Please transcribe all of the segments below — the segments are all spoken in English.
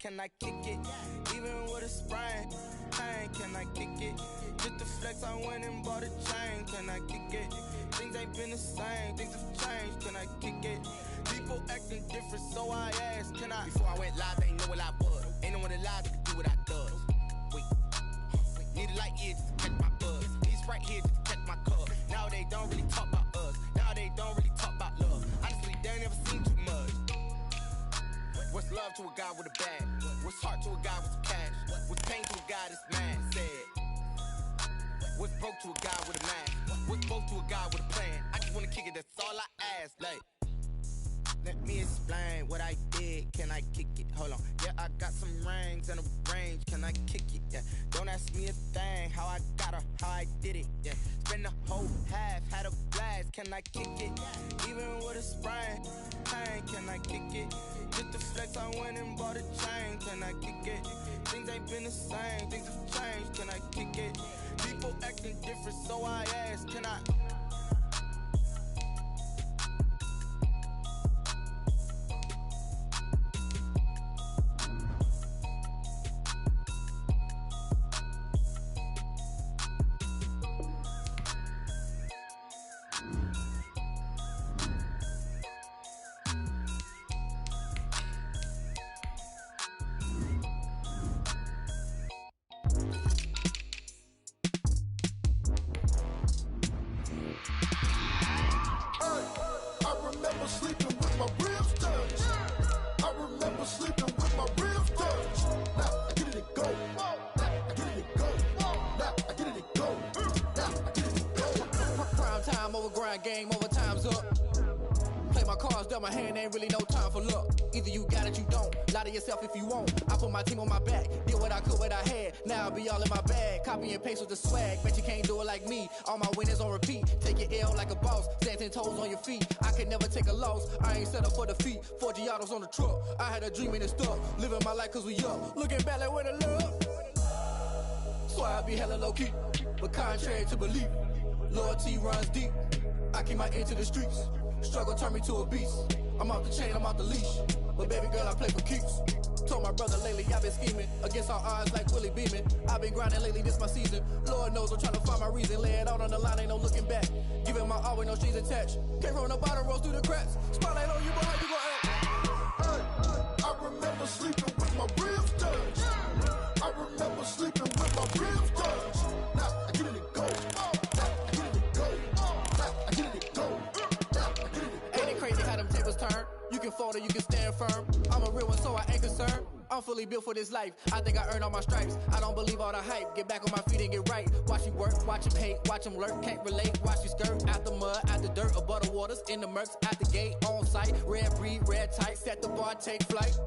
can I kick it? Even with a sprain, pain, can I kick it? Just the flex, I went and bought a chain, can I kick it? Things ain't been the same, things have changed, can I kick it? People acting different, so I asked, can I? Before I went live, they ain't know what I was. Ain't no one alive that could do what I does. Wait, need a light here just to catch my buzz. These right here just to catch my cup. Now they don't really talk about us. Now they don't really talk about love. Honestly, they ain't never seen too much. What's love to a guy with a bag? What's heart to a guy with some cash? What's pain to a guy that's mad? Said. What's broke to a guy with a mask? What's broke to a guy with a plan? I just wanna kick it, that's all I ask. Like, let me explain what I did. Can I kick it? Hold on. Yeah, I got some rings and a range. Can I kick it? Yeah. Don't ask me a thing. How I got her, how I did it. Yeah. Spend the whole half, had a blast. Can I kick it? Even with a sprain, pain. Can I kick it? Just the flex, I went and bought a chain. Can I kick it? Things ain't been the same. Things have changed. Can I kick it? People acting different, so I ask. Can I? Game over, time's up. Play my cards, dealt my hand, ain't really no time for luck. Either you got it, you don't. Lie to yourself if you won't. I put my team on my back, did what I could, what I had. Now I'll be all in my bag. Copy and paste with the swag. Bet you can't do it like me. All my winners on repeat. Take your L like a boss. Stand 10 toes on your feet. I can never take a loss. I ain't set up for defeat. 4 Giottos on the truck. I had a dream and it stuck. Living my life cause we up. Looking back like where the love. So I be hella low key. But contrary to belief, loyalty runs deep. I keep my ear to the streets. Struggle turned me to a beast. I'm off the chain, I'm off the leash. But baby girl, I play for keeps. Told my brother lately, I've been scheming. Against all odds like Willie Beeman. I've been grinding lately, this my season. Lord knows I'm trying to find my reason. Lay it out on the line, ain't no looking back. Giving my all with no strings attached. Came from the bottom, rose through the cracks. Spotlight on you, but how you gon' act? I remember sleeping with my ribs touched. I remember sleeping with my ribs touched. Now I get it and go. Turn. You can fold or you can stand firm. I'm a real one, so I ain't concerned. I'm fully built for this life. I think I earned all my stripes. I don't believe all the hype. Get back on my feet and get right. Watch you work, watch him hate, watch him lurk. Can't relate, watch you skirt. Out the mud, out the dirt, above the waters, in the murks, out the gate, on site. Red breed, red tight, set the bar, take flight.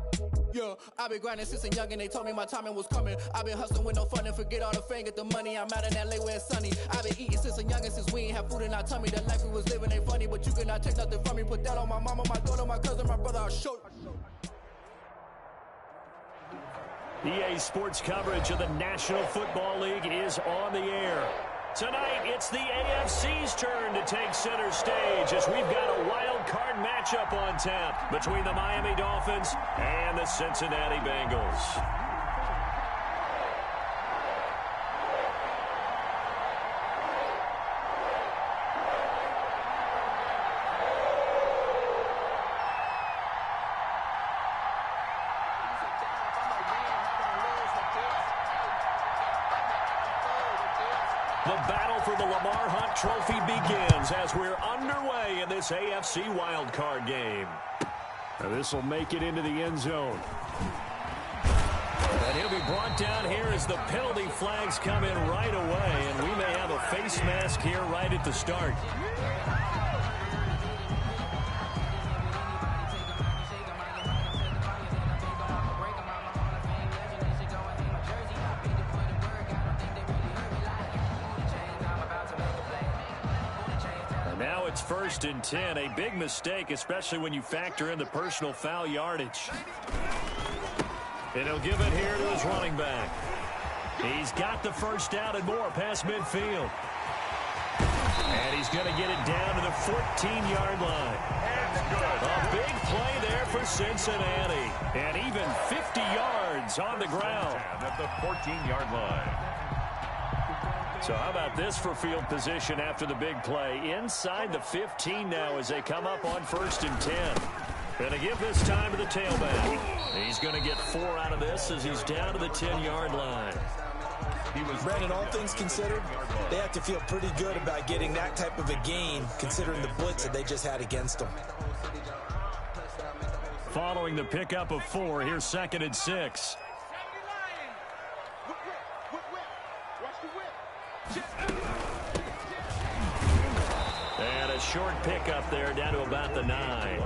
Yeah, I've been grinding since a young and they told me my timing was coming. I've been hustling with no fun and forget all the fame, get the money. I'm out in LA where it's sunny. I've been eating since a young and since we ain't have food in our tummy. The life we was living ain't funny, but you cannot take nothing from me. Put that on my mama, my daughter, my cousin, my brother, I'll show you. EA Sports coverage of the National Football League is on the air. Tonight, it's the AFC's turn to take center stage as we've got a wild card matchup on tap between the Miami Dolphins and the Cincinnati Bengals. The battle for the Lamar Hunt Trophy begins as we're underway in this AFC wildcard game. Now this will make it into the end zone. And he'll be brought down here as the penalty flags come in right away, and we may have a face mask here right at the start. It's 1st and 10, a big mistake, especially when you factor in the personal foul yardage. And he'll give it here to his running back. He's got the first down and more past midfield. And he's going to get it down to the 14-yard line. A big play there for Cincinnati. And even 50 yards on the ground. At the 14-yard line. So how about this for field position after the big play? Inside the 15 now as they come up on 1st and 10. Going to give this time to the tailback. He's going to get 4 out of this as he's down to the 10-yard line. Brandon, all things considered, they have to feel pretty good about getting that type of a gain considering the blitz that they just had against them. Following the pickup of 4, here's 2nd and 6. And a short pickup there down to about the 9.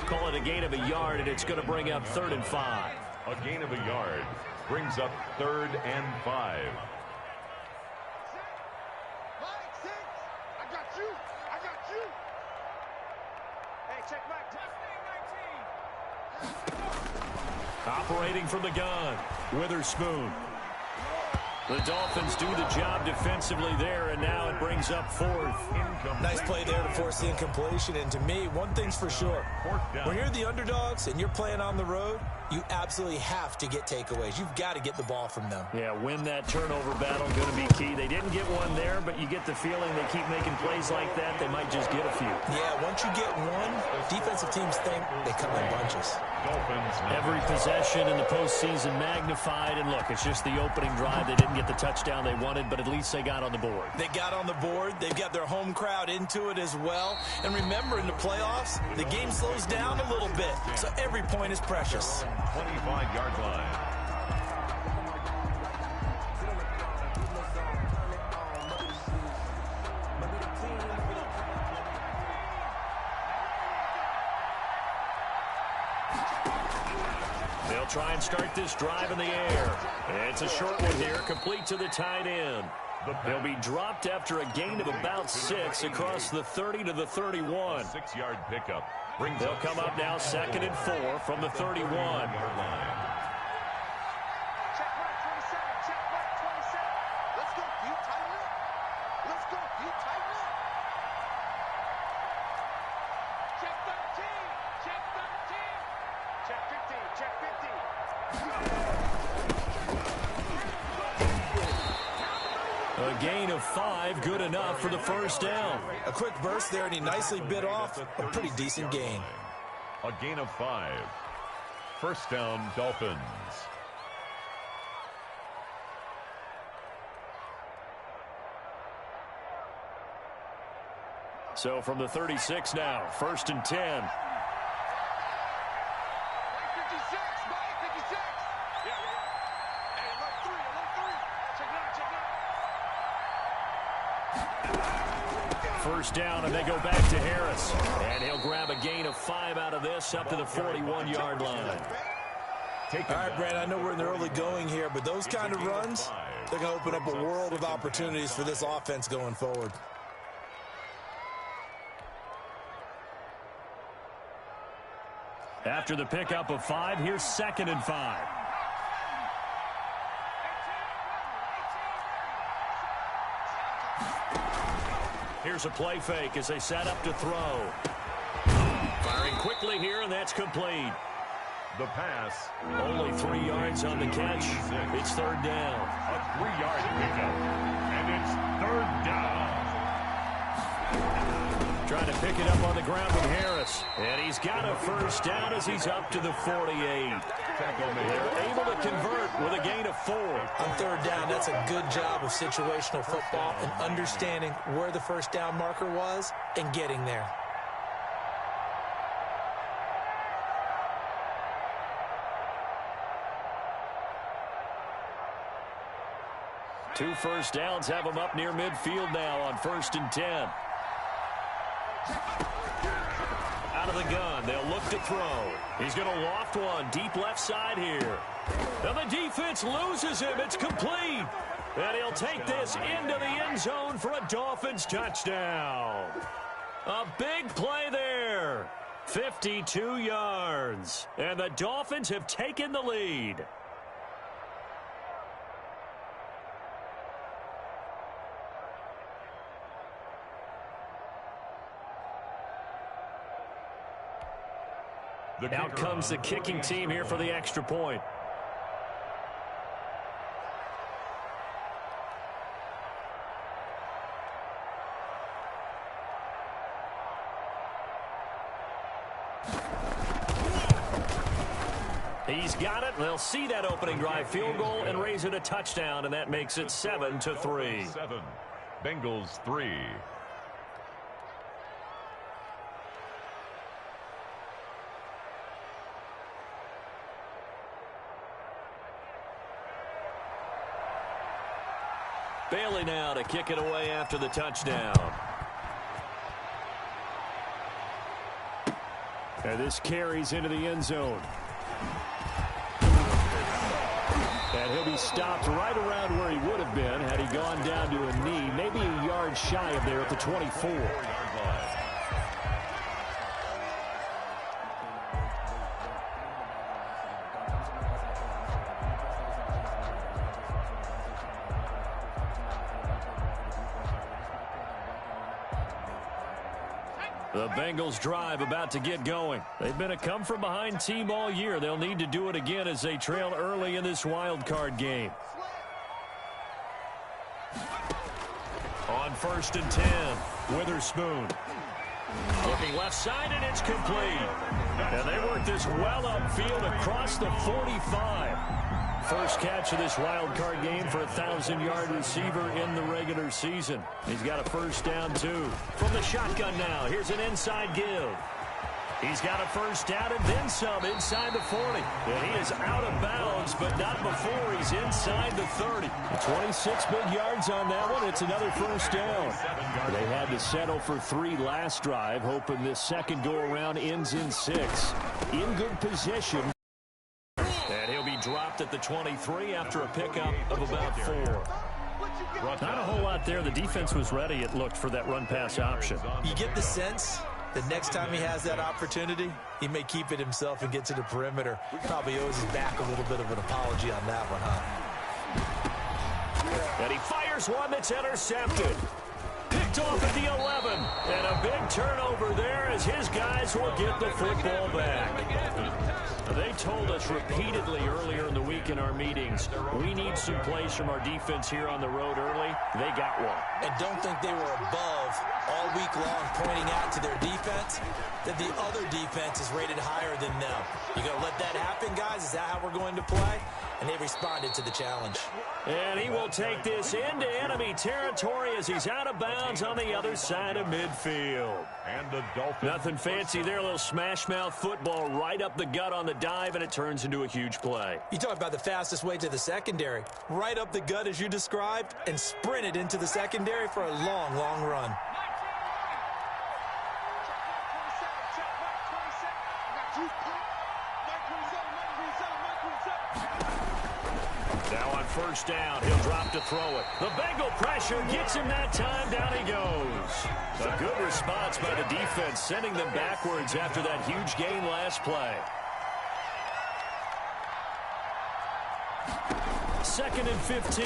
Call it a gain of a yard, and it's going to bring up 3rd and 5. A gain of a yard brings up 3rd and 5. Operating from the gun, Witherspoon. The Dolphins do the job defensively there, and now it brings up 4th. Nice play there to force the incompletion. And to me, one thing's for sure. When you're the underdogs and you're playing on the road, you absolutely have to get takeaways. You've got to get the ball from them. Yeah, win that turnover battle, going to be key. They didn't get one there, but you get the feeling they keep making plays like that, they might just get a few. Yeah, once you get one, defensive teams think they come in bunches. Every possession in the postseason magnified, and look, it's just the opening drive. They didn't get the touchdown they wanted, but at least they got on the board. They got on the board. They've got their home crowd into it as well. And remember, in the playoffs, the game slows down a little bit, so every point is precious. 25-yard line. They'll try and start this drive in the air. It's a short one here, complete to the tight end. They'll be dropped after a gain of about 6 across the 30 to the 31. 6-yard pickup. They'll come up now 2nd and 4 from the 31. A gain of 5, good enough for the first down. A quick burst there, and he nicely bit off a pretty decent gain. A gain of 5. First down, Dolphins. So from the 36 now, 1st and 10. First down, and they go back to Harris. And he'll grab a gain of 5 out of this up to the 41-yard line. All right, Brad, I know we're in the early going here, but those kind of runs, they're going to open up a world of opportunities for this offense going forward. After the pickup of 5, here's 2nd and 5. Here's a play fake as they set up to throw. Firing quickly here, and that's complete. The pass. Only 3 yards on the catch. It's 3rd down. A 3-yard pickup. And it's 3rd down. Trying to pick it up on the ground with Harris. And he's got a first down as he's up to the 48. They're able to convert with a gain of 4. On 3rd down, that's a good job of situational football and understanding where the first down marker was and getting there. Two first downs have them up near midfield now on 1st and 10. Out of the gun, they'll look to throw. He's going to loft one deep left side here. And the defense loses him. It's complete. And he'll take this into the end zone for a Dolphins touchdown. A big play there. 52 yards. And the Dolphins have taken the lead. Out comes the kicking team here for the extra point. He's got it. They'll see that opening drive field goal and raise it a touchdown, and that makes it 7-3. 7. Bengals 3. Bailey now to kick it away after the touchdown. And this carries into the end zone. And he'll be stopped right around where he would have been had he gone down to a knee, maybe a yard shy of there at the 24. The Bengals drive about to get going. They've been a come-from-behind team all year. They'll need to do it again as they trail early in this wild card game. On 1st and 10, Witherspoon. Looking left side, and it's complete. And they work this well upfield across the 45. First catch of this wild card game for a 1,000-yard receiver in the regular season. He's got a first down, too. From the shotgun now, here's an inside give. He's got a first down and then some inside the 40. And he is out of bounds, but not before he's inside the 30. 26 big yards on that one. It's another first down. They had to settle for 3 last drive, hoping this second go-around ends in 6. In good position. And he'll be dropped at the 23 after a pickup of about 4. Not a whole lot there. The defense was ready, it looked, for that run-pass option. You get the sense that next time he has that opportunity, he may keep it himself and get to the perimeter. Probably owes his back a little bit of an apology on that one, huh? And he fires one that's intercepted. Picked off at the 11. And a big turnover there as his guys will get the football back. They told us repeatedly earlier in the week in our meetings, we need some plays from our defense here on the road early. They got one. And don't think they were above all week long pointing out to their defense that the other defense is rated higher than them. You going to let that happen, guys? Is that how we're going to play? And they responded to the challenge. And he will take this into enemy territory as he's out of bounds on the other side of midfield. And the Dolphins. Nothing fancy there. A little smash-mouth football right up the gut on the dive, and it turns into a huge play. You talk about the fastest way to the secondary. Right up the gut as you described and sprinted into the secondary for a long, long run. Now on first down, he'll drop to throw it. The Bengal pressure gets him that time. Down he goes. A good response by the defense, sending them backwards after that huge gain last play. 2nd and 15.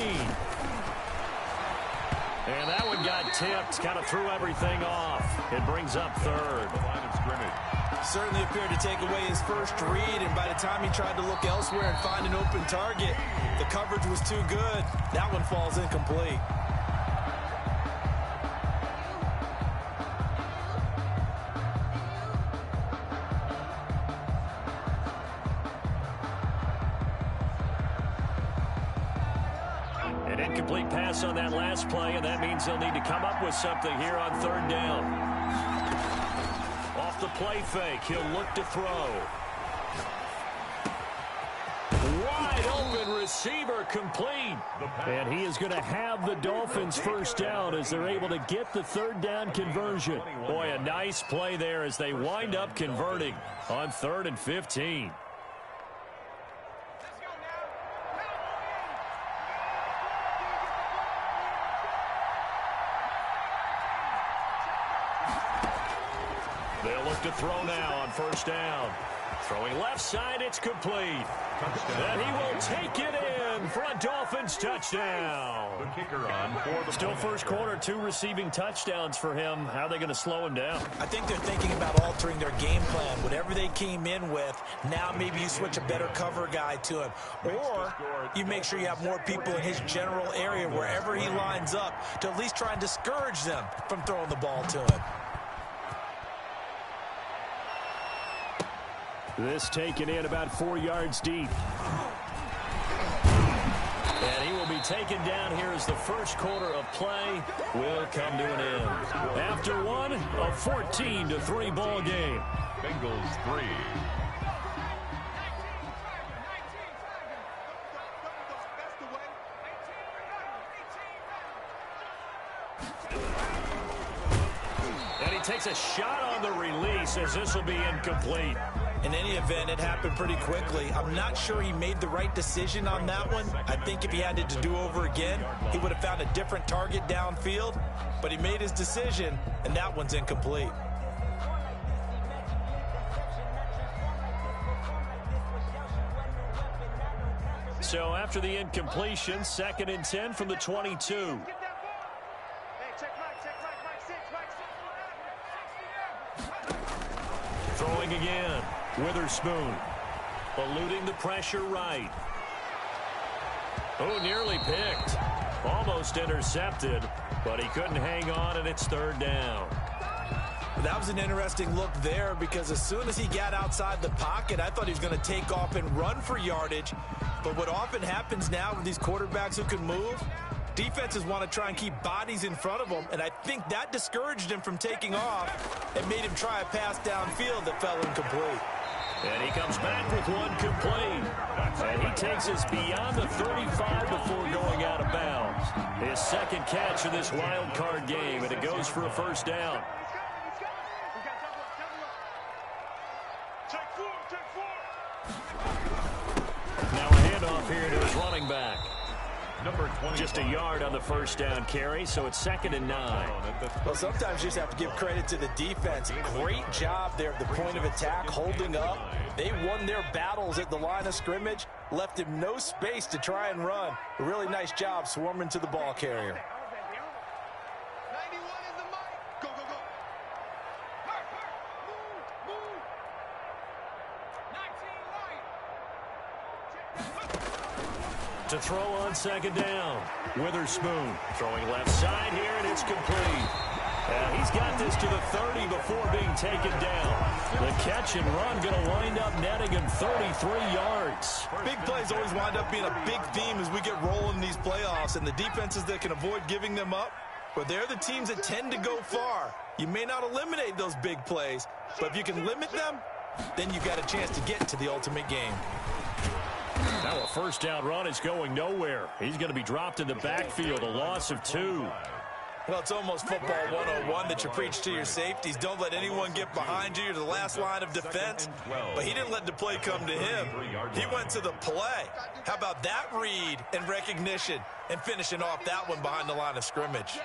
And that one got tipped, kind of threw everything off. It brings up 3rd. The line of scrimmage. Certainly appeared to take away his first read, and by the time he tried to look elsewhere and find an open target, the coverage was too good. That one falls incomplete. An incomplete pass on that last play, and that means they'll need to come up with something here on 3rd down. Off the play fake, he'll look to throw. Wide open receiver complete. And he is going to have the Dolphins first down as they're able to get the 3rd down conversion. Boy, a nice play there as they wind up converting on 3rd and 15. They'll look to throw now on first down. Throwing left side, it's complete. And he will take it in for a Dolphins touchdown. The kicker on for the Still first quarter, 2 receiving touchdowns for him. How are they going to slow him down? I think they're thinking about altering their game plan. Whatever they came in with, now maybe you switch a better cover guy to him. Or you make sure you have more people in his general area wherever he lines up to at least try and discourage them from throwing the ball to him. This taken in about 4 yards deep. And he will be taken down here as the first quarter of play will come to an end. After one, a 14-3 ball game. Bengals 3. And he takes a shot on the release as this will be incomplete. In any event, it happened pretty quickly. I'm not sure he made the right decision on that one. I think if he had it to do over again, he would have found a different target downfield. But he made his decision, and that one's incomplete. So after the incompletion, 2nd and 10 from the 22. Throwing again. Witherspoon eluding the pressure right. Oh, nearly picked. Almost intercepted, but he couldn't hang on, and it's 3rd down. That was an interesting look there because as soon as he got outside the pocket, I thought he was going to take off and run for yardage. But what often happens now with these quarterbacks who can move, defenses want to try and keep bodies in front of them, and I think that discouraged him from taking off and made him try a pass downfield that fell incomplete. And he comes back with one complete. And he takes us beyond the 35 before going out of bounds. His 2nd catch of this wild card game, and it goes for a 1st down. Now a handoff here to his running back. Number 20. Just a yard on the 1st down carry, so it's 2nd and 9. Well, sometimes you just have to give credit to the defense. Great job there at the point of attack, holding up. They won their battles at the line of scrimmage, left him no space to try and run. A really nice job swarming to the ball carrier. To throw on 2nd down. Witherspoon throwing left side here, and it's complete. And he's got this to the 30 before being taken down. The catch and run going to wind up netting him 33 yards. Big plays always wind up being a big theme as we get rolling in these playoffs, and the defenses that can avoid giving them up, but they're the teams that tend to go far. You may not eliminate those big plays, but if you can limit them, then you've got a chance to get to the ultimate game. Now a 1st down run is going nowhere. He's going to be dropped in the backfield, a loss of 2. Well, it's almost football 101 that you preach to your safeties. Don't let anyone get behind you. You're the last line of defense. But he didn't let the play come to him. He went to the play. How about that read and recognition and finishing off that one behind the line of scrimmage?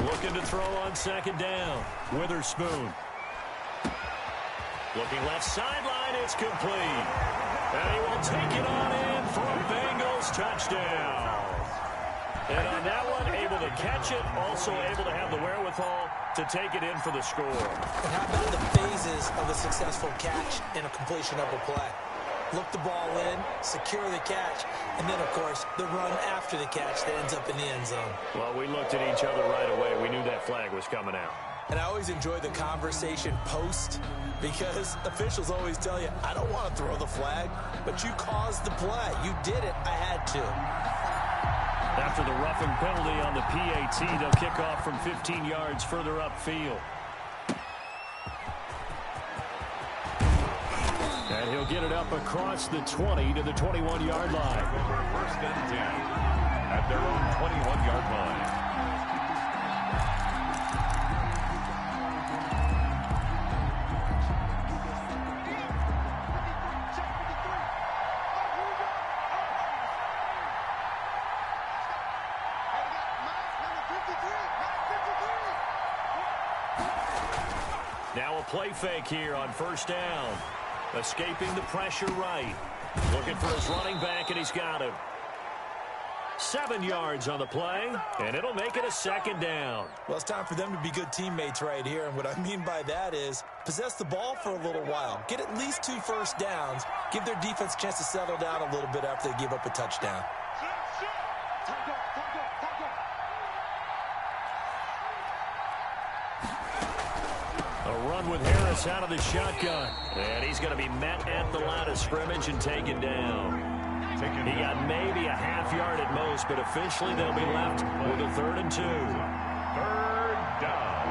Looking to throw on 2nd down. Witherspoon. Looking left sideline, it's complete. And he will take it on in for a Bengals touchdown. And on that one, able to catch it, also able to have the wherewithal to take it in for the score. And how about the phases of a successful catch and a completion of a play? Look the ball in, secure the catch, and then, of course, the run after the catch that ends up in the end zone. Well, we looked at each other right away. We knew that flag was coming out. And I always enjoy the conversation post because officials always tell you, I don't want to throw the flag, but you caused the play. You did it. I had to. After the roughing penalty on the PAT, they'll kick off from 15 yards further upfield. And he'll get it up across the 20 to the 21-yard line. 1st and 10 at their own 21-yard line. Now a play fake here on first down. Escaping the pressure right. Looking for his running back, and he's got him. 7 yards on the play, and it'll make it a second down. Well, it's time for them to be good teammates right here, and what I mean by that is possess the ball for a little while. Get at least 2 first downs. Give their defense a chance to settle down a little bit after they give up a touchdown. A run with Harris out of the shotgun. And he's going to be met at the line of scrimmage and taken down. He got maybe a half yard at most, but officially they'll be left with a 3rd and 2. 3rd down.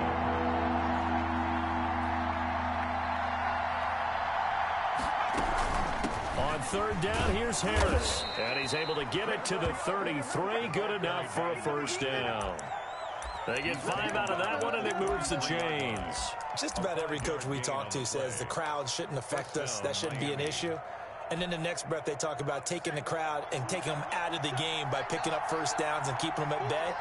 On 3rd down, here's Harris. And he's able to get it to the 33. Good enough for a first down. They get 5 out of that one, and it moves the chains. Just about every coach we talk to says the crowd shouldn't affect us. That shouldn't be an issue. And then the next breath they talk about taking the crowd and taking them out of the game by picking up first downs and keeping them at bay.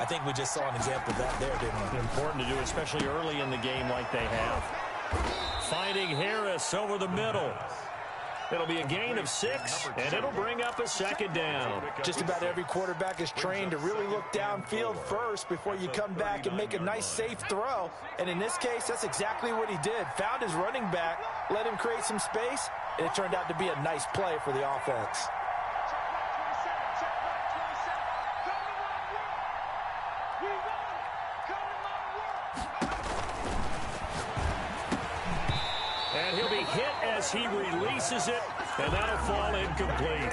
I think we just saw an example of that there, didn't we? Important to do, especially early in the game like they have. Finding Harris over the middle. It'll be a gain of 6, and it'll bring up a 2nd down. Just about every quarterback is trained to really look downfield first before you come back and make a nice, safe throw. And in this case, that's exactly what he did. Found his running back, let him create some space, and it turned out to be a nice play for the offense. And he'll be hit as he releases it, and that'll fall incomplete.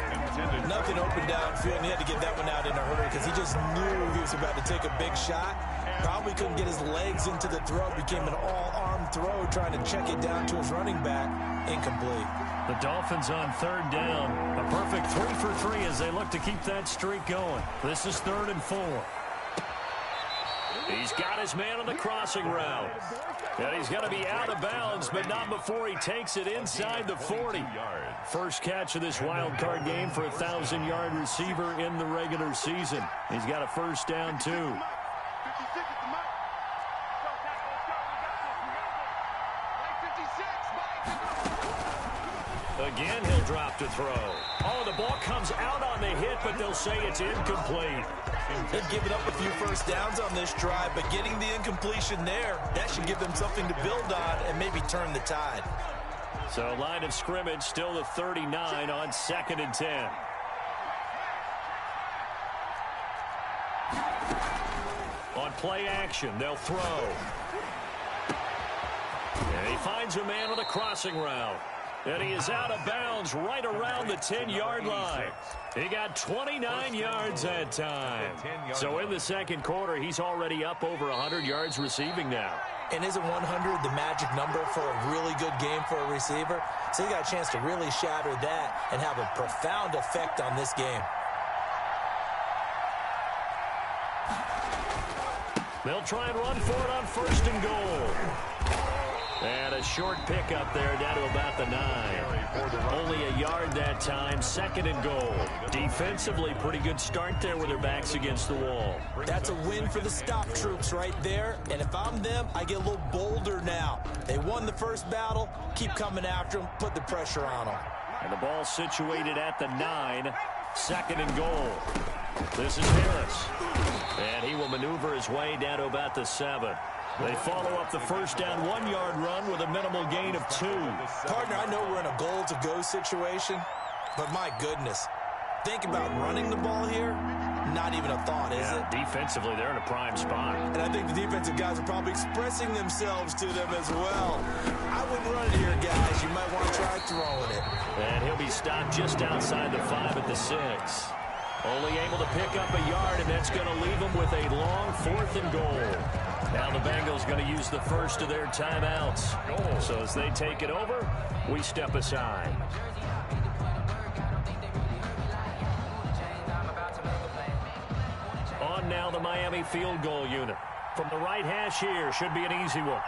Nothing open downfield, and he had to get that one out in a hurry because he just knew he was about to take a big shot. Probably couldn't get his legs into the throw. Became an all-arm throw, trying to check it down to his running back. Incomplete. The Dolphins on 3rd down. A perfect 3 for 3 as they look to keep that streak going. This is 3rd and 4. He's got his man on the crossing route. And he's going to be out of bounds, but not before he takes it inside the 40. First catch of this wild card game for a 1,000-yard receiver in the regular season. He's got a first down, too. Again, he'll drop to throw. Oh, the ball comes out on the hit, but they'll say it's incomplete. They've given up a few first downs on this drive, but getting the incompletion there, that should give them something to build on and maybe turn the tide. So line of scrimmage still the 39 on 2nd and 10. On play action, they'll throw. And he finds a man on the crossing route. And he is out of bounds right around the 10-yard line. He got 29 yards that time. So in the 2nd quarter, he's already up over 100 yards receiving now. And isn't 100 the magic number for a really good game for a receiver? So he got a chance to really shatter that and have a profound effect on this game. They'll try and run for it on 1st and goal. And a short pickup there down to about the 9. Only a yard that time, 2nd and goal. Defensively, pretty good start there with their backs against the wall. That's a win for the stop troops right there. And if I'm them, I get a little bolder now. They won the first battle. Keep coming after them. Put the pressure on them. And the ball situated at the 9. 2nd and goal. This is Harris. And he will maneuver his way down to about the 7. They follow up the first down 1-yard run with a minimal gain of 2. Partner, I know we're in a goal-to-go situation, but my goodness. Think about running the ball here. Not even a thought, is it? Defensively, they're in a prime spot. And I think the defensive guys are probably expressing themselves to them as well. I wouldn't run it here, guys. You might want to try throwing it. And he'll be stopped just outside the 5 at the 6. Only able to pick up a yard, and that's going to leave them with a long 4th and goal. Now the Bengals going to use the first of their timeouts. So as they take it over, we step aside. On now the Miami field goal unit. From the right hash here, should be an easy one.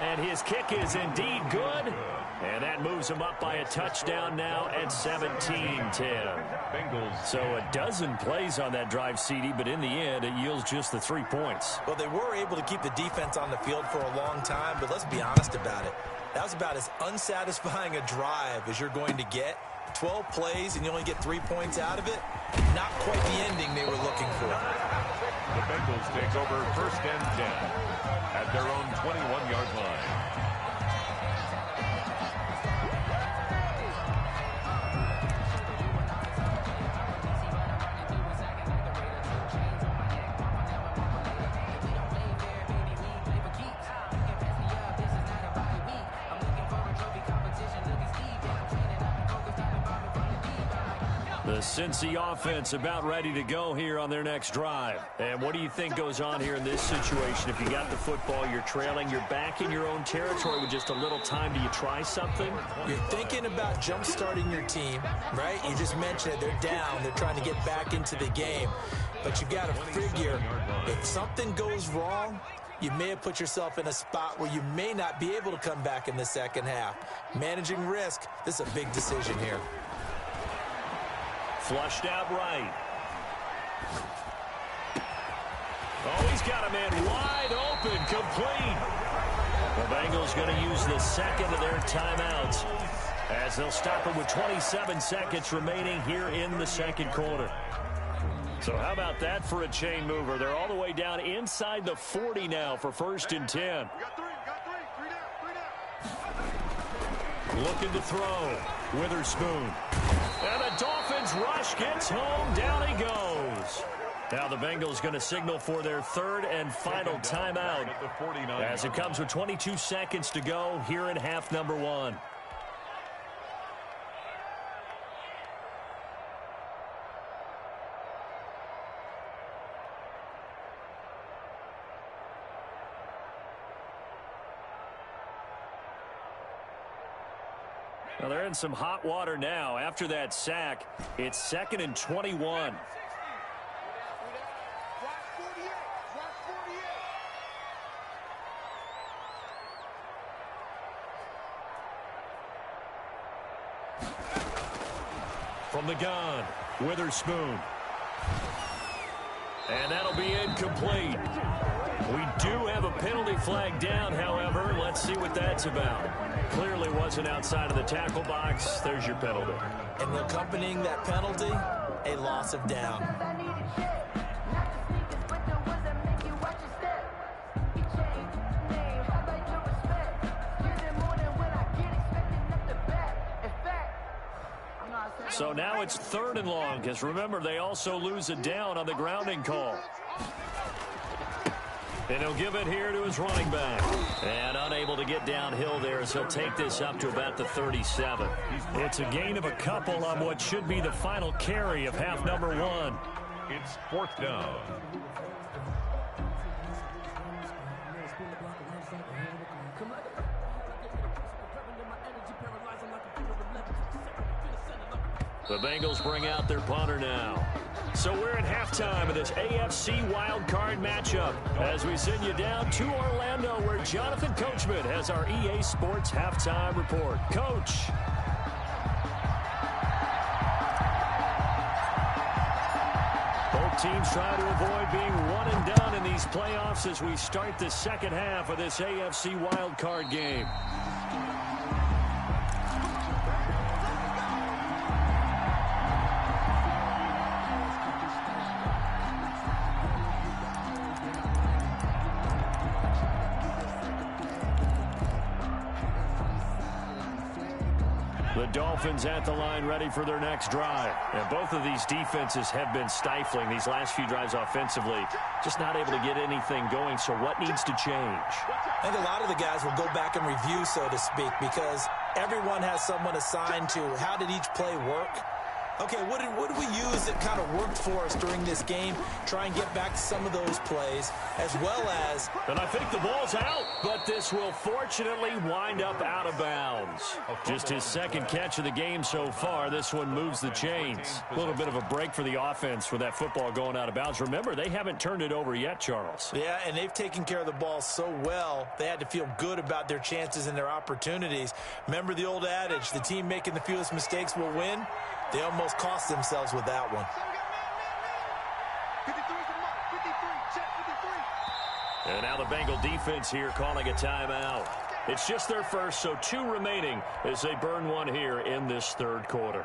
And his kick is indeed good. And that moves him up by a touchdown now at 17-10. So a dozen plays on that drive, CD, but in the end, it yields just the 3 points. Well, they were able to keep the defense on the field for a long time, but let's be honest about it. That was about as unsatisfying a drive as you're going to get. 12 plays and you only get 3 points out of it. Not quite the ending they were looking for. The Bengals take over 1st and 10 at their own 21-yard line. The Cincy offense about ready to go here on their next drive. And what do you think goes on here in this situation? If you got the football, you're trailing, you're back in your own territory with just a little time. Do you try something? You're thinking about jump-starting your team, right? You just mentioned it. They're down. They're trying to get back into the game. But you've got to figure if something goes wrong, you may have put yourself in a spot where you may not be able to come back in the second half. Managing risk, this is a big decision here. Flushed out right. Oh, he's got a man wide open, complete. The Bengals going to use the second of their timeouts as they'll stop it with 27 seconds remaining here in the second quarter. So how about that for a chain mover? They're all the way down inside the 40 now for 1st and 10. Looking to throw. Witherspoon. And the Dolphins rush gets home. Down he goes. Now the Bengals going to signal for their 3rd and final timeout as it comes with 22 seconds to go here in half number 1. Well, they're in some hot water now. After that sack, it's 2nd and 21. From the gun, Witherspoon. And that'll be incomplete. We do have a penalty flag down, however. Let's see what that's about. Clearly wasn't outside of the tackle box. There's your penalty. And accompanying that penalty, a loss of down. So now it's 3rd and long, because remember, they also lose a down on the grounding call. And he'll give it here to his running back. And unable to get downhill there as he'll take this up to about the 37. It's a gain of a couple on what should be the final carry of half number 1. It's 4th down. The Bengals bring out their punter now. So we're at halftime of this AFC wildcard matchup as we send you down to Orlando where Jonathan Coachman has our EA Sports halftime report. Coach. Both teams try to avoid being one and done in these playoffs as we start the second half of this AFC wildcard game. The Dolphins at the line ready for their next drive. And both of these defenses have been stifling these last few drives offensively. Just not able to get anything going. So what needs to change? I think a lot of the guys will go back and review, so to speak, because everyone has someone assigned to how did each play work. Okay, what did we use that kind of worked for us during this game? Try and get back to some of those plays, as well as... And I think the ball's out, but this will fortunately wind up out of bounds. Just his second catch of the game so far. This one moves the chains. A little bit of a break for the offense with that football going out of bounds. Remember, they haven't turned it over yet, Charles. Yeah, and they've taken care of the ball so well, they had to feel good about their chances and their opportunities. Remember the old adage, the team making the fewest mistakes will win? They almost cost themselves with that one. And now the Bengal defense here calling a timeout. It's just their first, so 2 remaining as they burn one here in this third quarter.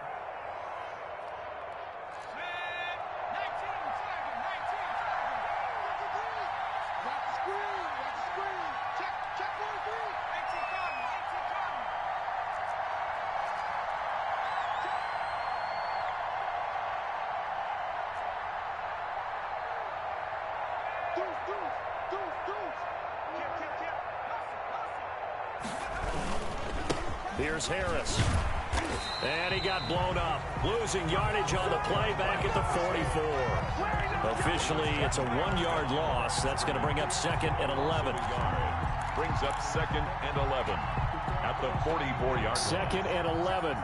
Here's Harris. And he got blown up. Losing yardage on the play back at the 44. Officially, it's a 1-yard loss. That's going to bring up 2nd and 11. Brings up 2nd and 11 at the 44-yard line. 2nd and 11.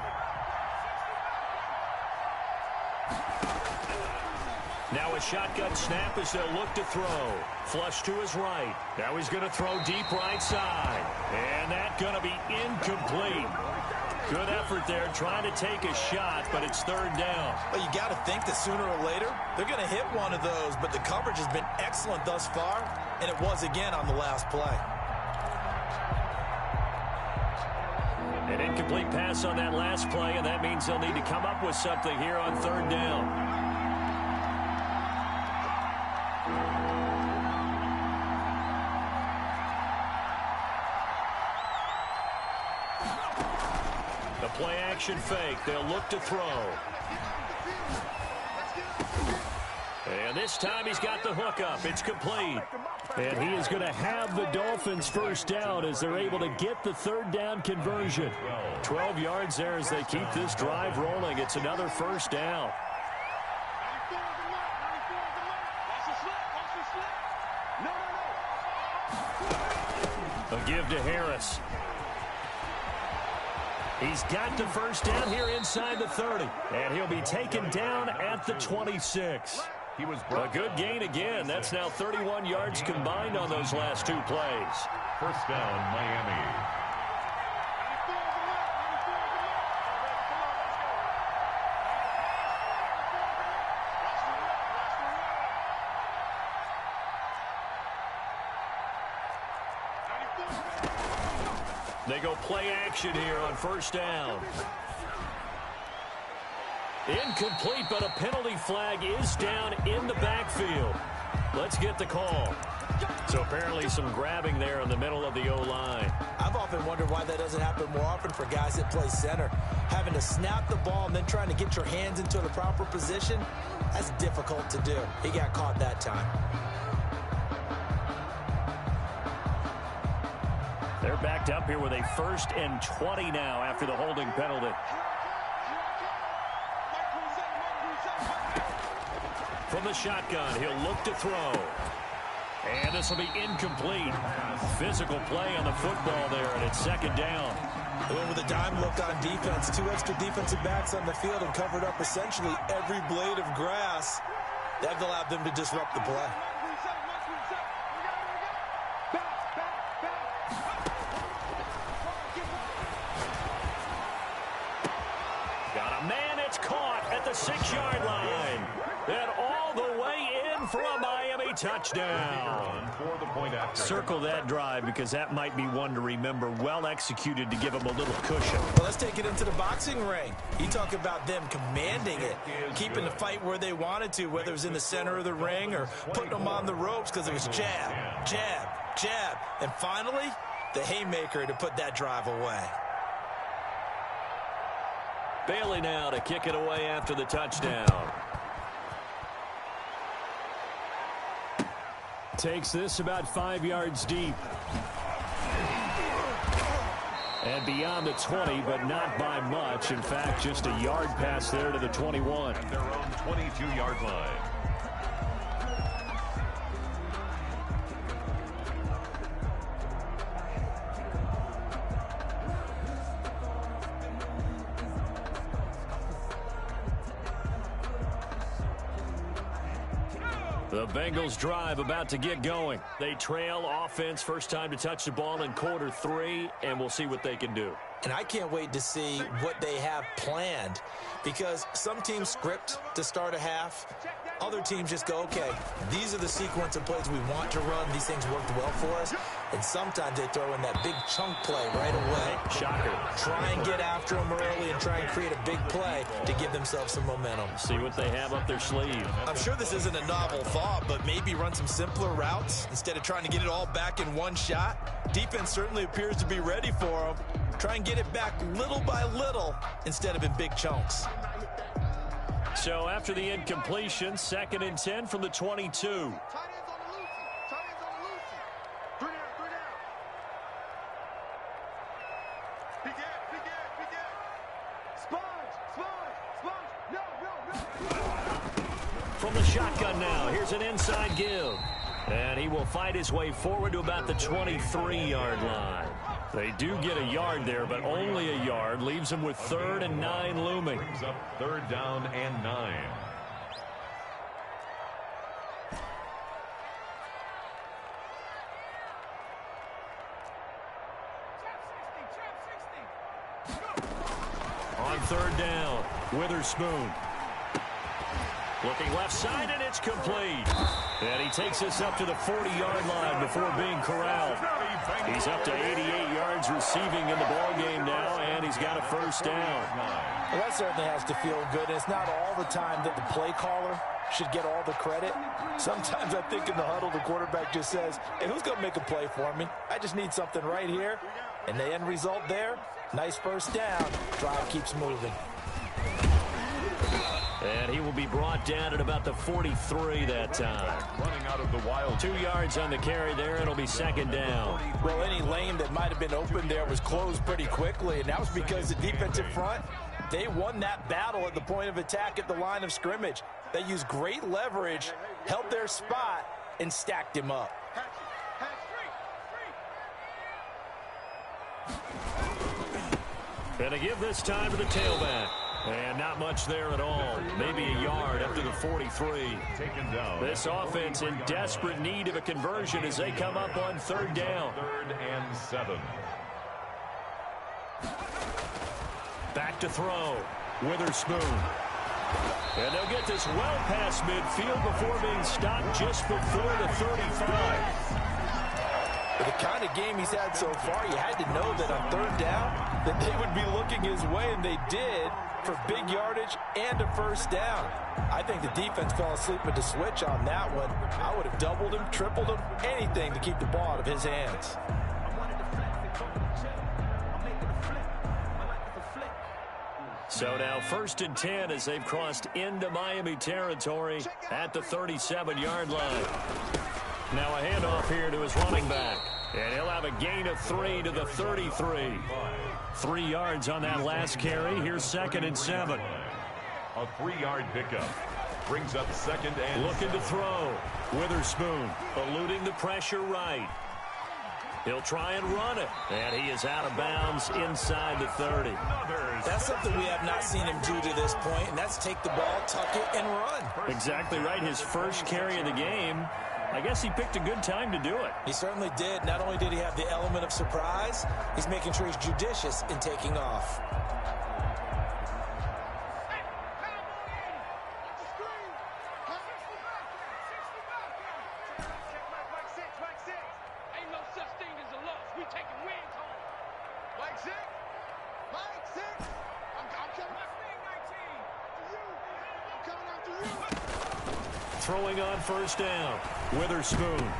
Now a shotgun snap as they'll look to throw. Flush to his right. Now he's going to throw deep right side. And that's going to be incomplete. Good effort there trying to take a shot, but it's 3rd down. Well, you got to think that sooner or later, they're going to hit one of those, but the coverage has been excellent thus far, and it was again on the last play. An incomplete pass on that last play, and that means they'll need to come up with something here on 3rd down. Play action fake. They'll look to throw. And this time he's got the hook up. It's complete. And he is going to have the Dolphins first down as they're able to get the 3rd down conversion. 12 yards there as they keep this drive rolling. It's another first down. A give to Harris. He's got the first down here inside the 30. And he'll be taken down at the 26. A good gain again. That's now 31 yards combined on those last 2 plays. First down, Miami. They go play action here on first down. Incomplete, but a penalty flag is down in the backfield. Let's get the call. So apparently some grabbing there in the middle of the O-line. I've often wondered why that doesn't happen more often for guys that play center. Having to snap the ball and then trying to get your hands into the proper position, that's difficult to do. He got caught that time. They're backed up here with a 1st and 20 now after the holding penalty. From the shotgun, he'll look to throw. And this will be incomplete. Physical play on the football there, and it's 2nd down. They went with a dime look on defense. 2 extra defensive backs on the field and covered up essentially every blade of grass. That allowed them to disrupt the play. At the 6-yard line. And all the way in for a Miami touchdown. Circle that drive because that might be one to remember. Well executed to give them a little cushion. Well, let's take it into the boxing ring. You talk about them commanding it, keeping the fight where they wanted to, whether it was in the center of the ring or putting them on the ropes because it was jab, jab, jab. And finally, the haymaker to put that drive away. Bailey now to kick it away after the touchdown. Takes this about 5 yards deep. And beyond the 20, but not by much. In fact, just a yard pass there to the 21. At their own 22-yard line. The Bengals drive about to get going. They trail offense, first time to touch the ball in quarter 3, and we'll see what they can do. And I can't wait to see what they have planned, because some teams script to start a half. Other teams just go, okay, these are the sequence of plays we want to run. These things worked well for us. And sometimes they throw in that big chunk play right away. Shocker. Try and get after them early and try and create a big play to give themselves some momentum. See what they have up their sleeve. I'm sure this isn't a novel thought, but maybe run some simpler routes instead of trying to get it all back in one shot. Defense certainly appears to be ready for them. Try and get it back little by little instead of in big chunks. So after the incompletion, 2nd and 10 from the 22. From the shotgun now, here's an inside give. And he will fight his way forward to about the 23-yard line. They do get a yard there, but only a yard. Leaves them with 3rd and 9 looming. Brings up 3rd down and 9. On 3rd down, Witherspoon. Looking left side, and it's complete. And he takes us up to the 40-yard line before being corralled. He's up to 88 yards receiving in the ballgame now, and he's got a 1st down. Well, that certainly has to feel good. And it's not all the time that the play caller should get all the credit. Sometimes I think in the huddle, the quarterback just says, hey, who's going to make a play for me? I just need something right here. And the end result there, nice 1st down. Drive keeps moving. And he will be brought down at about the 43 that time. Running out of the wild. 2 yards on the carry there. It'll be 2nd down. Well, any lane that might have been open there was closed pretty quickly, and that was because the defensive front, they won that battle at the point of attack at the line of scrimmage. They used great leverage, held their spot, and stacked him up. And to give this time to the tailback. And not much there at all. Maybe a yard up to the 43. Taken down. This offense in desperate need of a conversion as they come up on 3rd down. 3rd and 7. Back to throw. Witherspoon. And they'll get this well past midfield before being stopped just before the 35. For the kind of game he's had so far, you had to know that on 3rd down that they would be looking his way, and they did, for big yardage and a 1st down. I think the defense fell asleep with the switch on that one. I would have doubled him, tripled him, anything to keep the ball out of his hands. So now 1st and 10 as they've crossed into Miami territory at the 37-yard line. Now a handoff here to his running back. And he'll have a gain of 3 to the 33. 3 yards on that last carry. Here's 2nd and 7. A 3-yard pickup. Brings up 2nd and looking to throw. Witherspoon eluding the pressure right. He'll try and run it. And he is out of bounds inside the 30. That's something we have not seen him do to this point, and that's take the ball, tuck it, and run. Exactly right. His first carry of the game. I guess he picked a good time to do it. He certainly did. Not only did he have the element of surprise, he's making sure he's judicious in taking off. Throwing on 1st down. Witherspoon.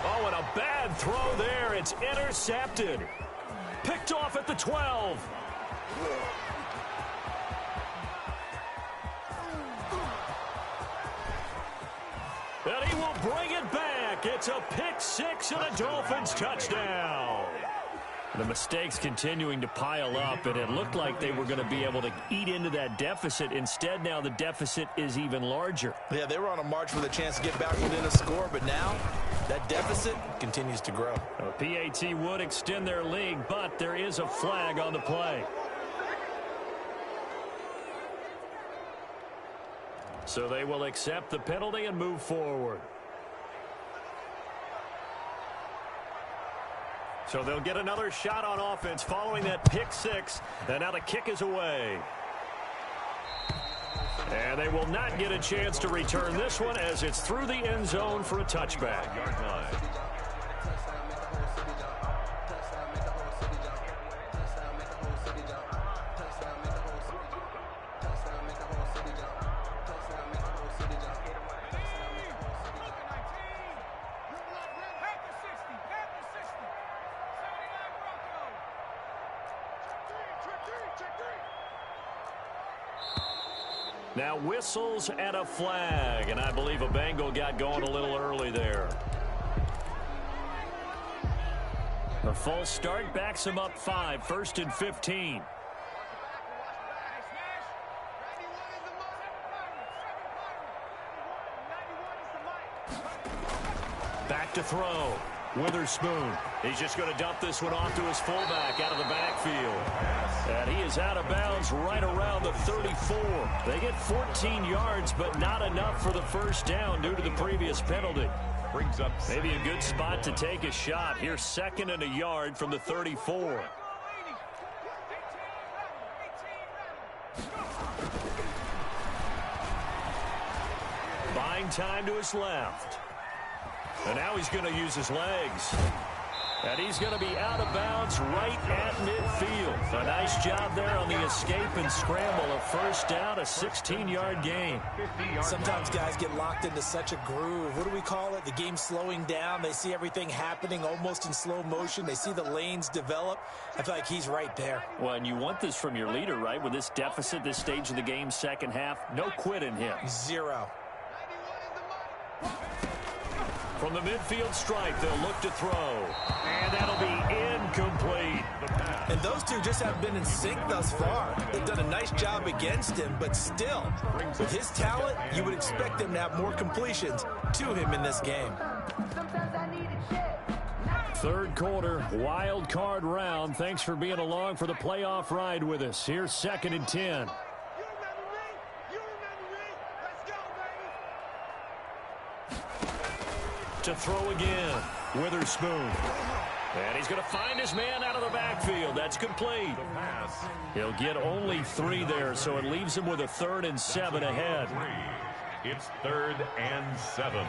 Oh, and a bad throw there. It's intercepted. Picked off at the 12. And he will bring it back. It's a pick 6 and a Dolphins touchdown. The mistakes continuing to pile up, and it looked like they were going to be able to eat into that deficit. Instead, now the deficit is even larger. Yeah, they were on a march with a chance to get back within a score, but now that deficit continues to grow. PAT would extend their lead, but there is a flag on the play. So they will accept the penalty and move forward. So they'll get another shot on offense following that pick six. And now the kick is away. And they will not get a chance to return this one as it's through the end zone for a touchback. Now whistles and a flag, and I believe a Bengal got going a little early there. A false start backs him up 5, 1st and 15. Back to throw. Witherspoon. He's just going to dump this one off to his fullback out of the backfield. And he is out of bounds right around the 34. They get 14 yards, but not enough for the first down due to the previous penalty. Brings up maybe a good spot to take a shot. Here's 2nd and a yard from the 34. Buying time to his left. And now he's going to use his legs. And he's going to be out of bounds right at midfield. A nice job there on the escape and scramble. A first down, a 16-yard gain. Sometimes guys get locked into such a groove. What do we call it? The game's slowing down. They see everything happening almost in slow motion. They see the lanes develop. I feel like he's right there. Well, and you want this from your leader, right? With this deficit, this stage of the game, second half, no quit in him. 0. From the midfield stripe, they'll look to throw. And that'll be incomplete. And those two just haven't been in sync thus far. They've done a nice job against him, but still, with his talent, you would expect them to have more completions to him in this game. Third quarter, wild card round. Thanks for being along for the playoff ride with us. Here's 2nd and 10. To throw again. Witherspoon. And he's going to find his man out of the backfield. That's complete. He'll get only 3 there, so it leaves him with a 3rd and 7 ahead. It's 3rd and 7.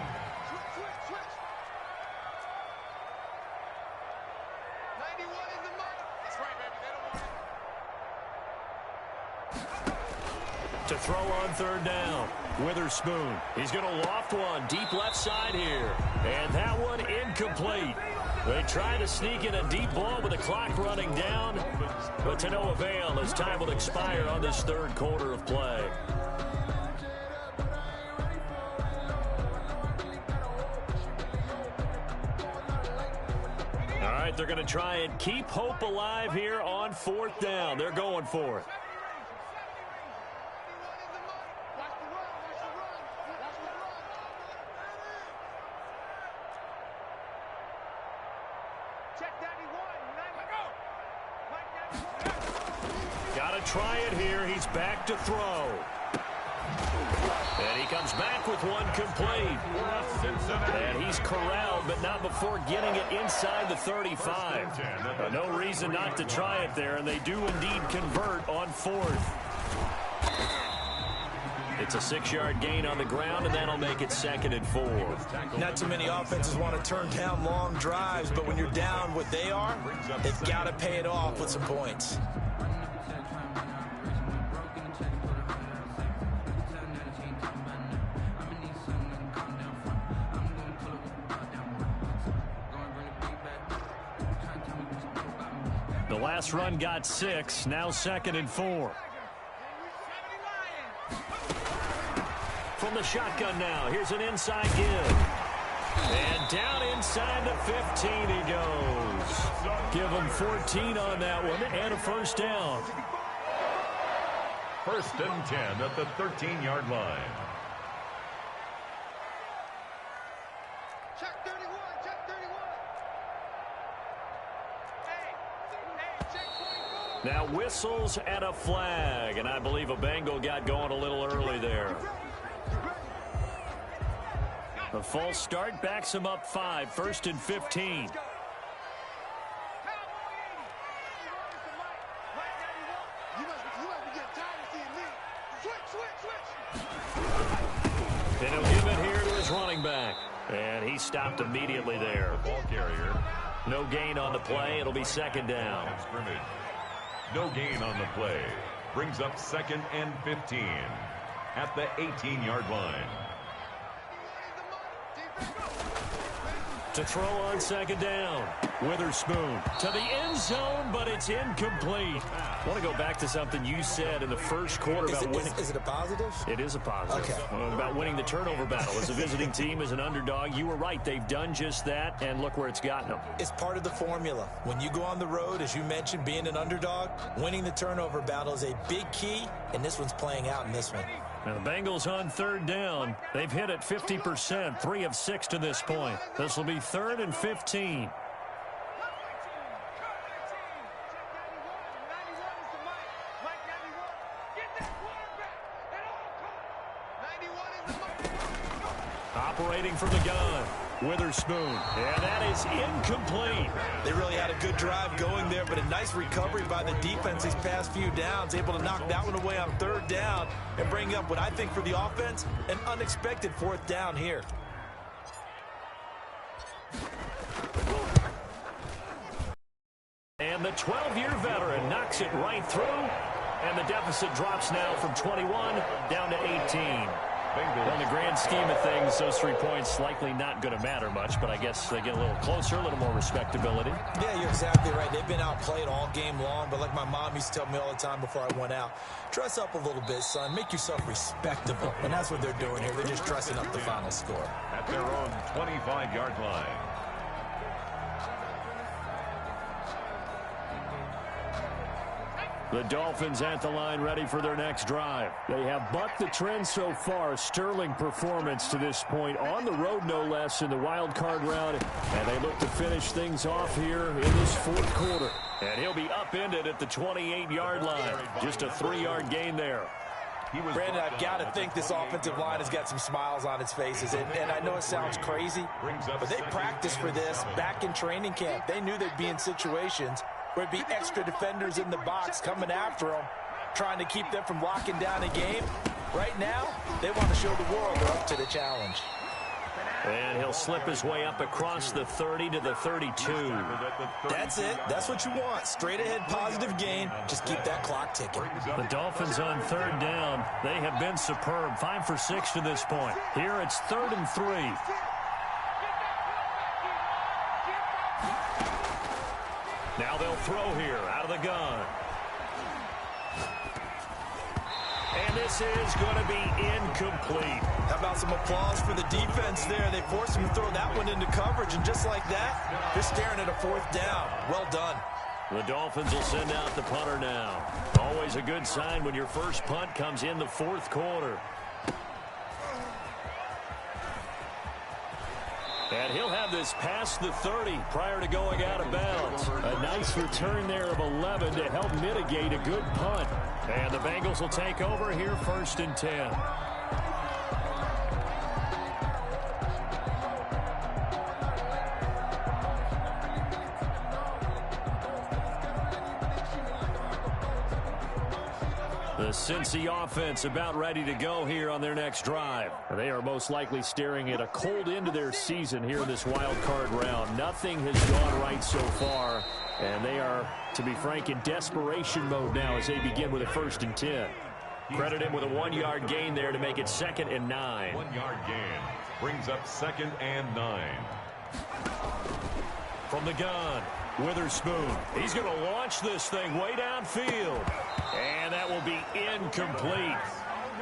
To throw on 3rd down. Witherspoon. He's going to loft one deep left side here. And that one incomplete. They try to sneak in a deep ball with the clock running down, but to no avail as time will expire on this third quarter of play. All right, they're going to try and keep hope alive here on 4th down. They're going for it. Try it here. He's back to throw. And he comes back with one complete. And he's corralled, but not before getting it inside the 35. No reason not to try it there, and they do indeed convert on 4th. It's a 6-yard gain on the ground, and that'll make it 2nd and 4. Not too many offenses want to turn down long drives, but when you're down what they are, they've got to pay it off with some points. The last run got 6, now 2nd and 4. From the shotgun now, here's an inside give. And down inside the 15 he goes. Give him 14 on that one and a first down. First and 10 at the 13-yard line. Check 31, check 31. Hey, check 24. Now whistles and a flag, and I believe a Bengal got going a little early there. The false start backs him up 5, first and 15. And he'll give it here to his running back. And he stopped immediately there. Ball carrier. No gain on the play. It'll be second down. Scrimmage. No gain on the play. Brings up second and 15 at the 18-yard line. To throw on second down. Witherspoon to the end zone, but it's incomplete. I want to go back to something you said in the first quarter about winning. Is it a positive? It is a positive. Okay. About winning the turnover battle. As a visiting team, as an underdog, you were right. They've done just that, and look where it's gotten them. It's part of the formula. When you go on the road, as you mentioned, being an underdog, winning the turnover battle is a big key, and this one's playing out in this one. Now the Bengals on third down. They've hit it 50%, 3 of 6 to this point. This will be third and 15. Operating from the gun, Witherspoon, and that is incomplete. They really had a good drive going there, but a nice recovery by the defense these past few downs, able to knock that one away on third down and bring up what I think for the offense, an unexpected fourth down here. And the 12-year veteran knocks it right through, and the deficit drops now from 21 down to 18. Well, in the grand scheme of things, those 3 points likely not going to matter much, but I guess they get a little closer, a little more respectability. Yeah, you're exactly right. They've been outplayed all game long, but like my mom used to tell me all the time before I went out, dress up a little bit, son. Make yourself respectable. And that's what they're doing here. They're just dressing up the final score. At their own 25-yard line. The Dolphins at the line ready for their next drive. They have bucked the trend so far. Sterling performance to this point. On the road, no less, in the wild card round. And they look to finish things off here in this fourth quarter. And he'll be upended at the 28-yard line. Just a 3-yard gain there. Brandon, I've got to think this offensive line has got some smiles on its faces. And I know it sounds crazy, but they practiced for this back in training camp. They knew they'd be in situations where it'd be extra defenders in the box coming after them, trying to keep them from locking down a game. Right now, they want to show the world they're up to the challenge. And he'll slip his way up across the 30 to the 32. That's it. That's what you want. Straight ahead positive gain. Just keep that clock ticking. The Dolphins on third down. They have been superb. 5 for 6 to this point. Here it's 3rd and 3. Now they'll throw here out of the gun. And this is going to be incomplete. How about some applause for the defense there? They forced him to throw that one into coverage, and just like that, they're staring at a fourth down. Well done. The Dolphins will send out the punter now. Always a good sign when your first punt comes in the fourth quarter. And he'll have this past the 30 prior to going out of bounds. A nice return there of 11 to help mitigate a good punt. And the Bengals will take over here 1st and 10. The Cincy offense about ready to go here on their next drive. They are most likely staring at a cold end to their season here in this wild card round. Nothing has gone right so far, and they are, to be frank, in desperation mode now as they begin with a 1st and 10. Credit him with a 1-yard gain there to make it 2nd and 9. 1-yard gain brings up 2nd and 9. From the gun, Witherspoon. He's going to launch this thing way downfield. And that will be incomplete.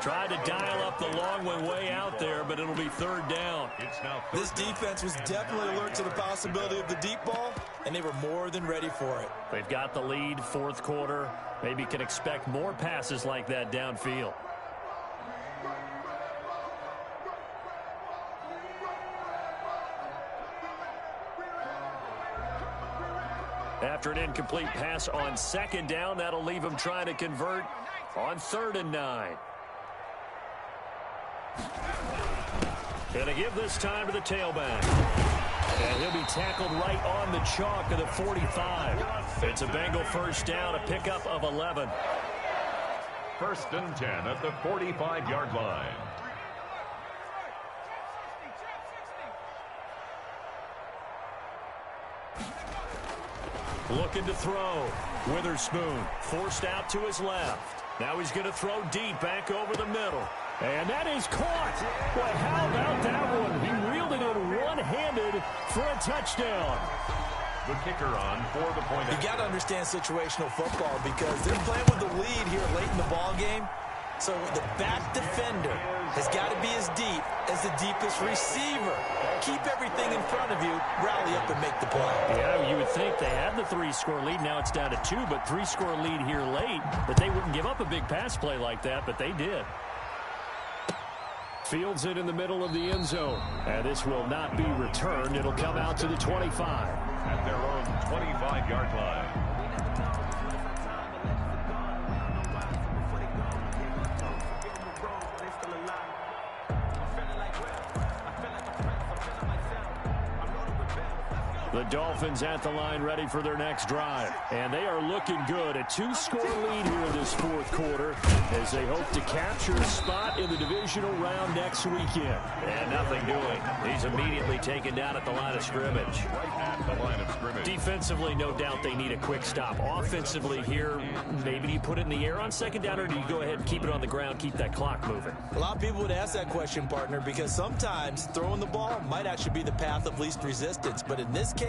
Tried to dial up the long one way out there, but it'll be third down. This defense was definitely alert to the possibility of the deep ball, and they were more than ready for it. They've got the lead, fourth quarter. Maybe can expect more passes like that downfield. After an incomplete pass on second down, that'll leave him trying to convert on 3rd and 9. Gonna give this time to the tailback. And he'll be tackled right on the chalk of the 45. It's a Bengal first down, a pickup of 11. 1st and 10 at the 45-yard line. Looking to throw. Witherspoon forced out to his left. Now he's going to throw deep back over the middle. And that is caught. Boy, how about that one? He reeled it in one-handed for a touchdown. The kicker on for the point. You got to understand situational football because they're playing with the lead here late in the ball game. So the back defender has got to be as deep as the deepest receiver. Keep everything in front of you, rally up and make the play. Yeah, you would think they had the 3-score lead. Now it's down to 2, but 3-score lead here late. But they wouldn't give up a big pass play like that, but they did. Fields it in the middle of the end zone. And this will not be returned. It'll come out to the 25. At their own 25-yard line. The Dolphins at the line ready for their next drive. And they are looking good. A 2-score lead here in this fourth quarter as they hope to capture a spot in the divisional round next weekend. And nothing doing. He's immediately taken down at the line of scrimmage. Right at the line of scrimmage. Defensively, no doubt they need a quick stop. Offensively here, maybe do you put it in the air on second down, or do you go ahead and keep it on the ground, keep that clock moving? A lot of people would ask that question, partner, because sometimes throwing the ball might actually be the path of least resistance. But in this case,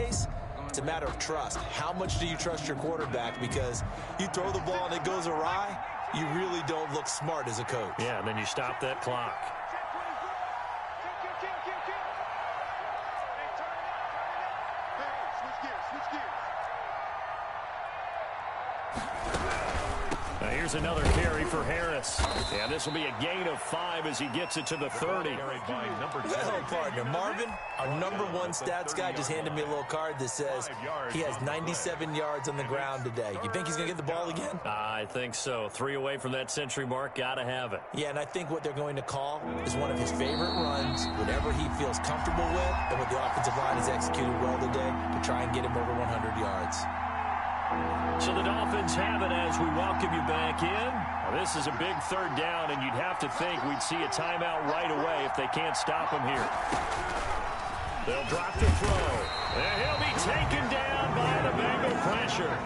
it's a matter of trust. How much do you trust your quarterback? Because you throw the ball and it goes awry, you really don't look smart as a coach. Yeah, and then you stop that clock. Now here's another carry for Harris. And this will be a gain of 5 as he gets it to the 30. Well, partner, Marvin, our #1 stats guy just handed me a little card that says he has 97 yards on the ground today. You think he's going to get the ball again? I think so. 3 away from that century mark. Got to have it. Yeah, and I think what they're going to call is one of his favorite runs, whatever he feels comfortable with, and what the offensive line has executed well today to try and get him over 100 yards. So the Dolphins have it as we welcome you back in. Now, this is a big third down, and you'd have to think we'd see a timeout right away if they can't stop him here. They'll drop the throw. And he'll be taken down by the Bengal pressure.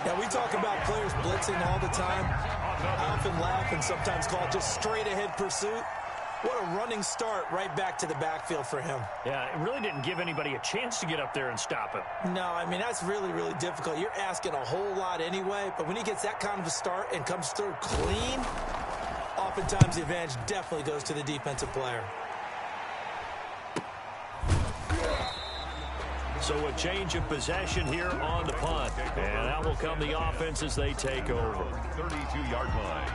Now, we talk about players blitzing all the time. I often laugh and sometimes call it just straight-ahead pursuit. What a running start right back to the backfield for him. Yeah, it really didn't give anybody a chance to get up there and stop him. No, I mean, that's really, really difficult. You're asking a whole lot anyway, but when he gets that kind of a start and comes through clean, oftentimes the advantage definitely goes to the defensive player. So a change of possession here on the punt. And out will come the offense as they take over. 32-yard line.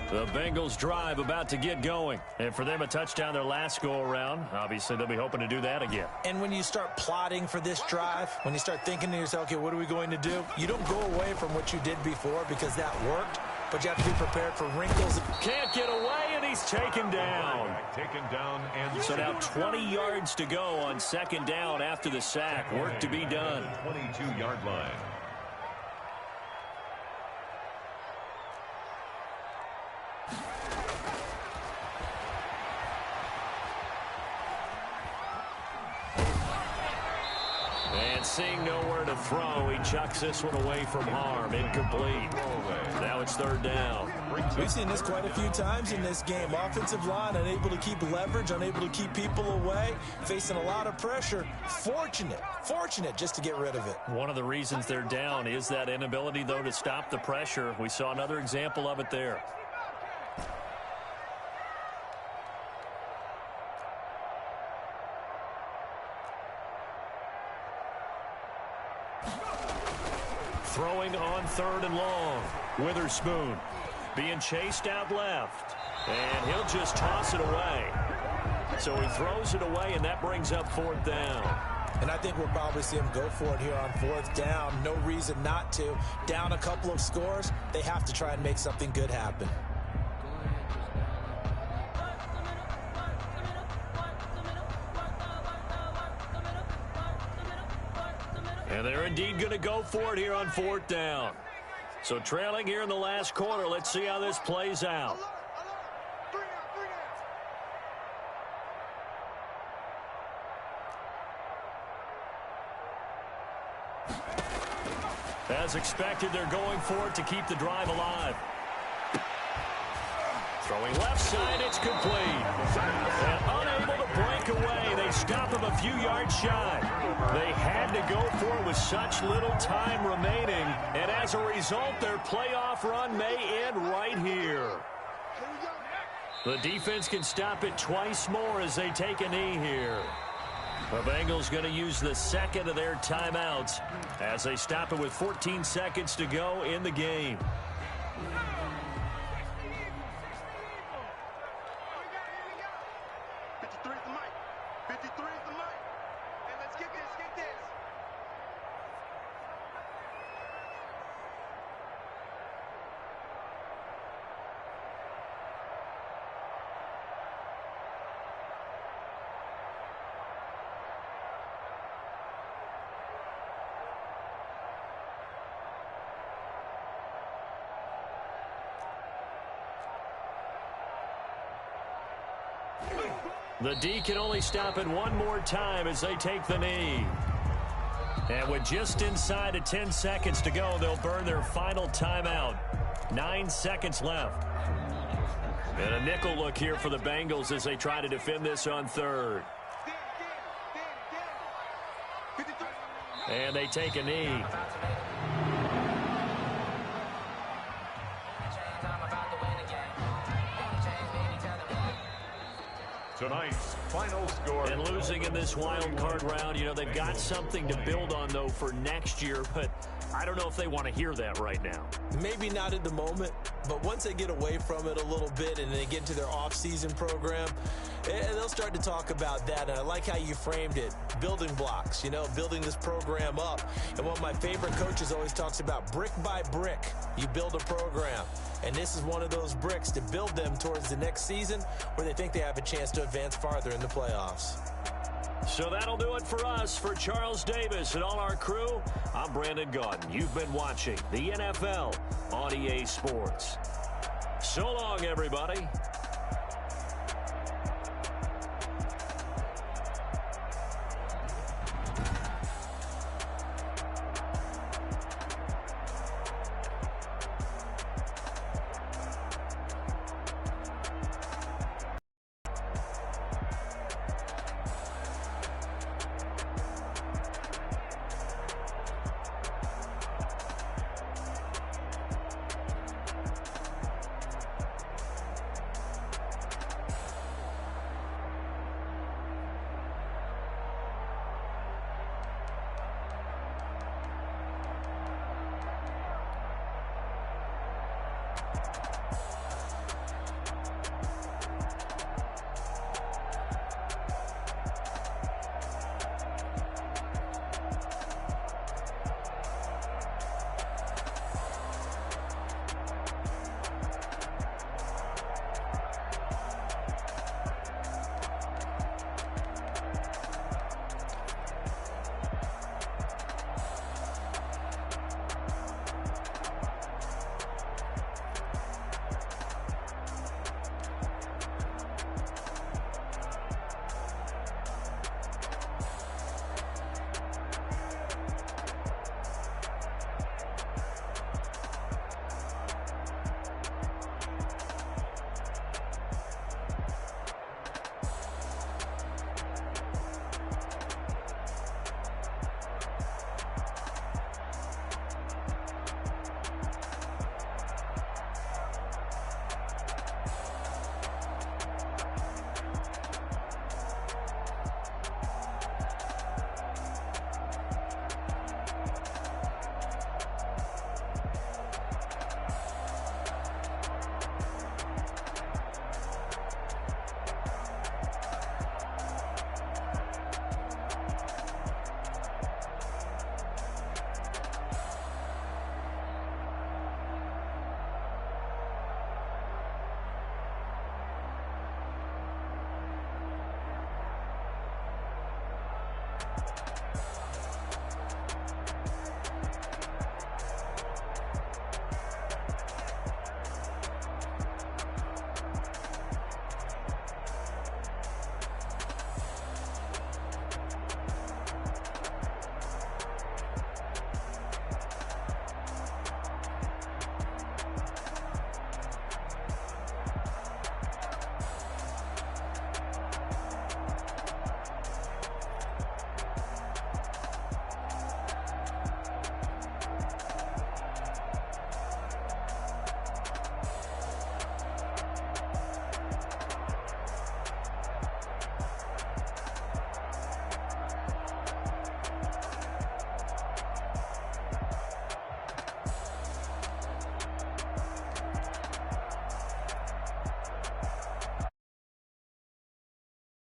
The Bengals drive about to get going. And for them, a touchdown their last go-around. Obviously, they'll be hoping to do that again. And when you start plotting for this drive, when you start thinking to yourself, okay, what are we going to do? You don't go away from what you did before because that worked, but you have to be prepared for wrinkles. Can't get away, and he's taken down. Taken down and so now 20 yards to go on second down after the sack. Work to be done. 22-yard line. And seeing nowhere to throw, he chucks this one away from harm. Incomplete. Now it's third down. We've seen this quite a few times in this game. Offensive line unable to keep leverage, unable to keep people away, facing a lot of pressure. Fortunate just to get rid of it. One of the reasons they're down is that inability, though, to stop the pressure. We saw another example of it there. Throwing on third and long. Witherspoon being chased out left. And he'll just toss it away. So he throws it away, and that brings up fourth down. And I think we'll probably see him go for it here on fourth down. No reason not to. Down a couple of scores, they have to try and make something good happen. And they're indeed going to go for it here on fourth down. So trailing here in the last quarter, let's see how this plays out. As expected, they're going for it to keep the drive alive. Throwing left side, it's complete. And unable to break away, they stop him a few yards shy. They had to go for it with such little time remaining. And as a result, their playoff run may end right here. The defense can stop it twice more as they take a knee here. The Bengals going to use the second of their timeouts as they stop it with 14 seconds to go in the game. The D can only stop it one more time as they take the knee. And with just inside of 10 seconds to go, they'll burn their final timeout. 9 seconds left. And a nickel look here for the Bengals as they try to defend this on third. And they take a knee. Tonight's final score. And losing in this wild card round, you know, they've got something to build on, though, for next year. But I don't know if they want to hear that right now. Maybe not at the moment, but once they get away from it a little bit and they get into their off-season program, they'll start to talk about that. And I like how you framed it. Building blocks, you know, building this program up. And one of my favorite coaches always talks about brick by brick, you build a program. And this is one of those bricks to build them towards the next season where they think they have a chance to advance farther in the playoffs. So that'll do it for us. For Charles Davis and all our crew, I'm Brandon Gaudin. You've been watching the NFL on EA Sports. So long, everybody.